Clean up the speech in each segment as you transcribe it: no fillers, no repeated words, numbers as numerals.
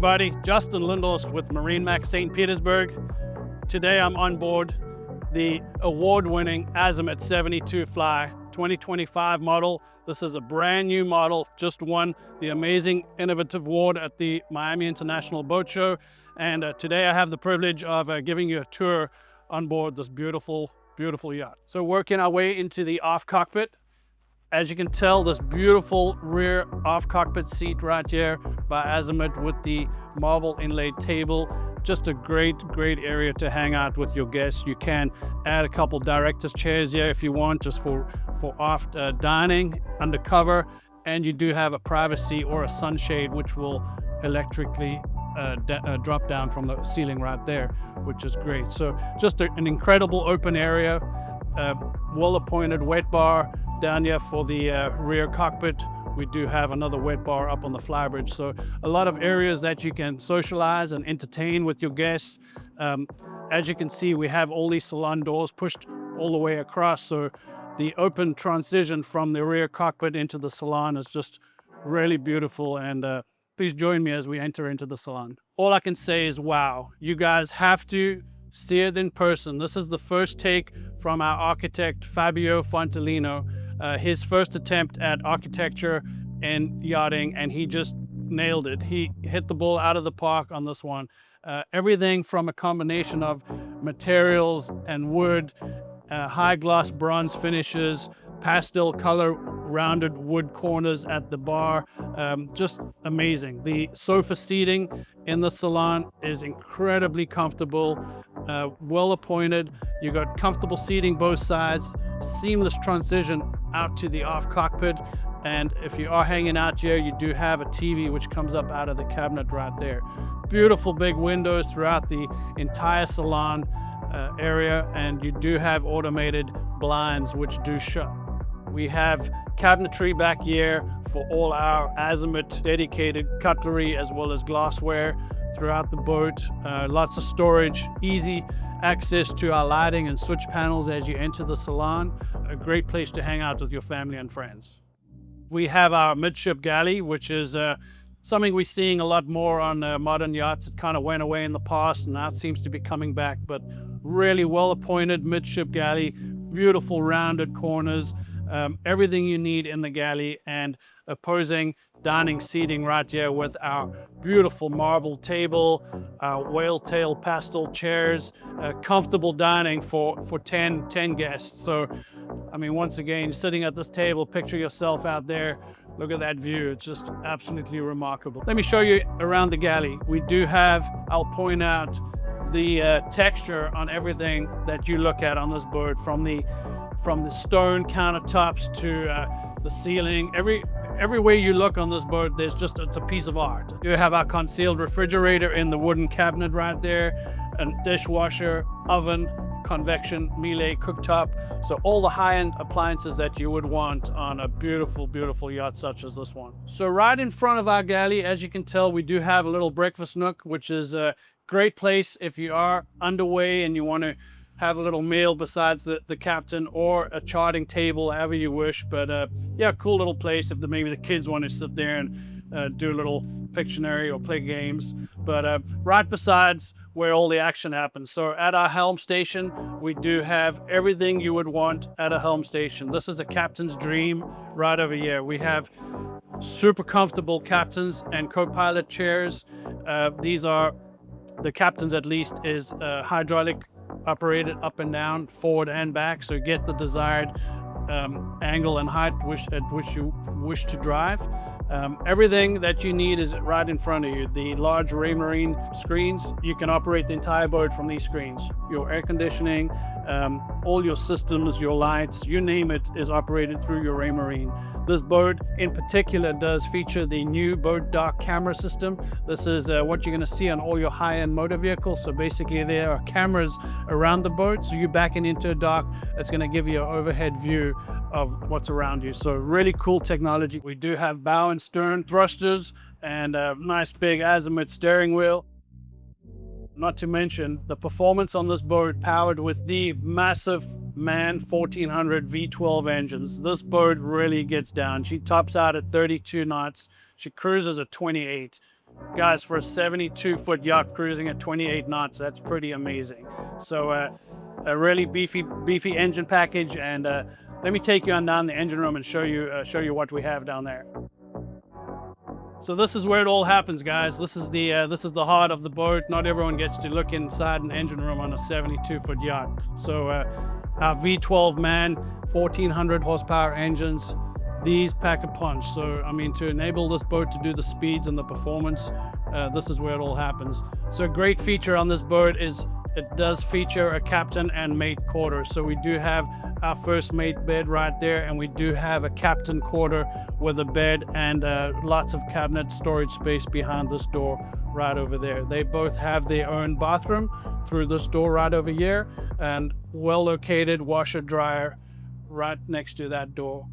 everybody, Justin Lindhorst with MarineMax St. Petersburg. Today I'm on board the award-winning Azimut 72 Fly 2025 model. This is a brand new model, just won the amazing innovative award at the Miami International Boat Show. And today I have the privilege of giving you a tour on board this beautiful, beautiful yacht. So working our way into the aft cockpit. As you can tell, this beautiful rear aft cockpit seat right here by Azimut with the marble inlaid table. Just a great area to hang out with your guests. You can add a couple director's chairs here if you want, just for aft dining undercover. And you do have a privacy or a sunshade, which will electrically drop down from the ceiling right there, which is great. So just an incredible open area, well-appointed wet bar down here for the rear cockpit. We do have another wet bar up on the Flybridge. So a lot of areas that you can socialize and entertain with your guests. As you can see, we have all these Salon doors pushed all the way across. So the open transition from the rear cockpit into the Salon is just really beautiful. And please join me as we enter into the Salon. All I can say is, wow, you guys have to see it in person. This is the first take from our architect, Fabio Fontalino. His first attempt at architecture and yachting, and he just nailed it. He hit the ball out of the park on this one. Everything from a combination of materials and wood, high gloss bronze finishes, pastel color rounded wood corners at the bar, just amazing. The sofa seating in the Salon is incredibly comfortable, well appointed. You got comfortable seating both sides, seamless transition out to the aft cockpit. And if you are hanging out here, you do have a TV which comes up out of the cabinet right there. Beautiful big windows throughout the entire Salon area, and you do have automated blinds which do shut. We have cabinetry back here for all our Azimut dedicated cutlery as well as glassware throughout the boat. Lots of storage, easy access to our lighting and switch panels as you enter the Salon. A great place to hang out with your family and friends. We have our midship galley, which is something we're seeing a lot more on modern yachts. It kind of went away in the past and now it seems to be coming back, but really well appointed midship galley, beautiful rounded corners, everything you need in the galley, and opposing dining seating right here with our beautiful marble table, our whale tail pastel chairs, comfortable dining for 10 guests. So, I mean, once again, sitting at this table, picture yourself out there. Look at that view. It's just absolutely remarkable. Let me show you around the galley. We do have, I'll point out, the texture on everything that you look at on this boat, from the stone countertops to the ceiling. Every way you look on this boat, it's a piece of art. You have our concealed refrigerator in the wooden cabinet right there, a dishwasher, oven, convection Miele cooktop. So all the high-end appliances that you would want on a beautiful, beautiful yacht such as this one. So right in front of our galley, as you can tell, we do have a little breakfast nook, which is a great place if you are underway and you want to have a little meal besides the captain, or a charting table, however you wish. But yeah, cool little place if maybe the kids want to sit there and do a little Pictionary or play games. But right besides where all the action happens. So at our helm station, we do have everything you would want at a helm station. This is a captain's dream right over here. We have super comfortable captain's and co-pilot chairs. These are, the captain's at least, is hydraulic operated up and down, forward and back, so you get the desired angle and height at which you wish to drive. Everything that you need is right in front of you. The large Raymarine screens, you can operate the entire boat from these screens. Your air conditioning, all your systems, your lights, you name it, is operated through your Raymarine. This boat in particular does feature the new boat dock camera system. This is what you're going to see on all your high-end motor vehicles. So basically there are cameras around the boat, so you backing into a dock, it's going to give you an overhead view of what's around you. So really cool technology. We do have bow and stern thrusters and a nice big Azimut steering wheel. Not to mention the performance on this boat, powered with the massive MAN 1400 V12 engines. This boat really gets down. She tops out at 32 knots. She cruises at 28. Guys, for a 72-foot yacht cruising at 28 knots, that's pretty amazing. So a really beefy engine package, and let me take you on down the engine room and show you what we have down there. So this is where it all happens, guys. This is the heart of the boat. Not everyone gets to look inside an engine room on a 72-foot yacht. So our V12 MAN 1400 horsepower engines, these pack a punch. So I mean, to enable this boat to do the speeds and the performance, this is where it all happens. So a great feature on this boat is it does feature a captain and mate quarter. So we do have our first mate bed right there, and we do have a captain quarter with a bed and lots of cabinet storage space behind this door right over there. They both have their own bathroom through this door right over here, and well located washer dryer right next to that door.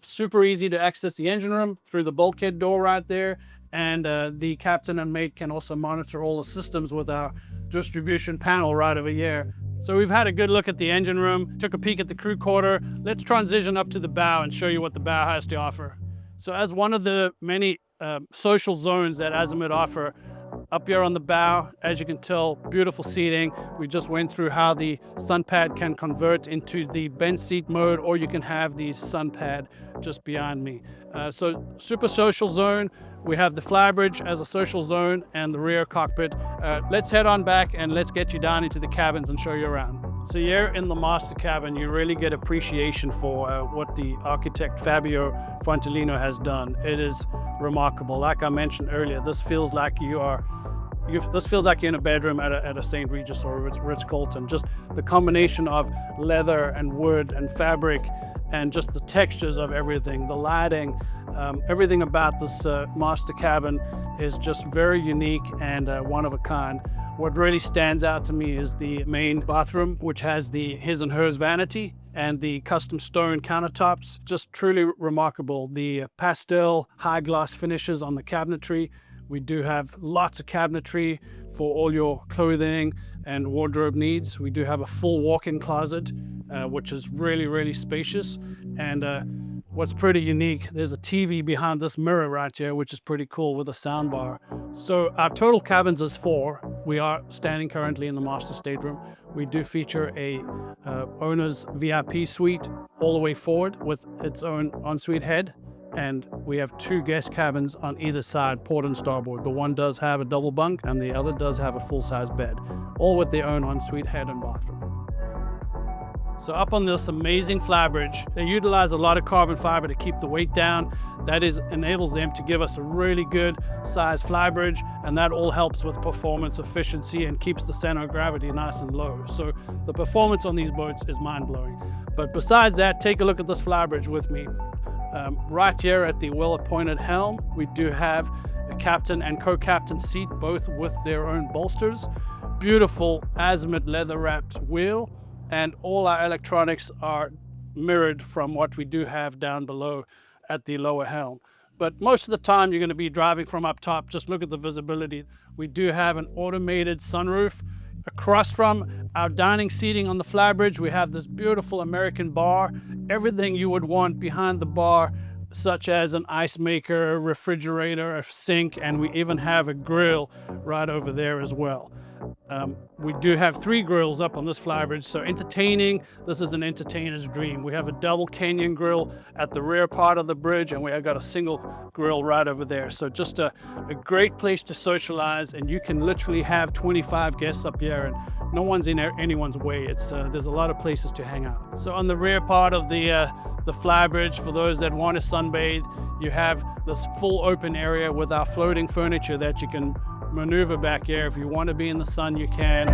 Super easy to access the engine room through the bulkhead door right there, and the captain and mate can also monitor all the systems with our distribution panel right over here. So we've had a good look at the engine room, took a peek at the crew quarter. Let's transition up to the bow and show you what the bow has to offer. So as one of the many social zones that Azimut offer, up here on the bow, as you can tell, beautiful seating. We just went through how the sun pad can convert into the bench seat mode, or you can have the sun pad just behind me. So super social zone. We have the Flybridge as a social zone and the rear cockpit. Let's head on back and let's get you down into the cabins and show you around. So here in the master cabin, you really get appreciation for what the architect Fabio Frontalino has done. It is remarkable. Like I mentioned earlier, this feels like you're in a bedroom at a St. Regis or a Ritz-Carlton. Just the combination of leather and wood and fabric, and just the textures of everything, the lighting, everything about this master cabin is just very unique and one of a kind. What really stands out to me is the main bathroom, which has the his and hers vanity and the custom stone countertops. Just truly remarkable. The pastel high gloss finishes on the cabinetry. We do have lots of cabinetry for all your clothing and wardrobe needs. We do have a full walk-in closet, which is really, really spacious. And what's pretty unique, there's a TV behind this mirror right here, which is pretty cool, with a sound bar. So our total cabins is 4. We are standing currently in the master stateroom. We do feature a owner's VIP suite all the way forward with its own ensuite head. And we have 2 guest cabins on either side, port and starboard. The one does have a double bunk and the other does have a full-size bed, all with their own ensuite head and bathroom. So up on this amazing Flybridge, they utilize a lot of carbon fiber to keep the weight down. That enables them to give us a really good size Flybridge, and that all helps with performance efficiency and keeps the center of gravity nice and low. So the performance on these boats is mind-blowing. But besides that, take a look at this Flybridge with me. Right here at the well-appointed helm, we do have a captain and co-captain seat, both with their own bolsters. Beautiful Azimut leather-wrapped wheel, and all our electronics are mirrored from what we do have down below at the lower helm. But most of the time you're going to be driving from up top. Just look at the visibility. We do have an automated sunroof. Across from our dining seating on the Flybridge, we have this beautiful American bar. Everything you would want behind the bar, such as an ice maker, a refrigerator, a sink, and we even have a grill right over there as well. We do have 3 grills up on this Flybridge, so entertaining. This is an entertainer's dream. We have a double canyon grill at the rear part of the bridge, and we have got a single grill right over there. So just a great place to socialize, and you can literally have 25 guests up here, and no one's in anyone's way. There's a lot of places to hang out. So on the rear part of the Flybridge, for those that want to sunbathe, you have this full open area with our floating furniture that you can maneuver back here. If you want to be in the sun, you can.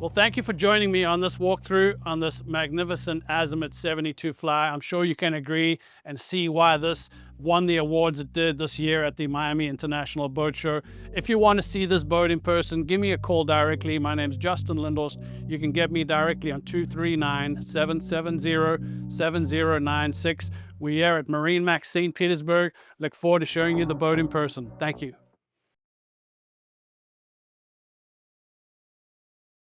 Well, thank you for joining me on this walkthrough on this magnificent Azimut 72 fly. I'm sure you can agree and see why this won the awards it did this year at the Miami International Boat Show. If you want to see this boat in person, give me a call directly. My name's Justin Lindhorst. You can get me directly on 239-770-7096. We're here at MarineMax St. Petersburg. Look forward to showing you the boat in person. Thank you.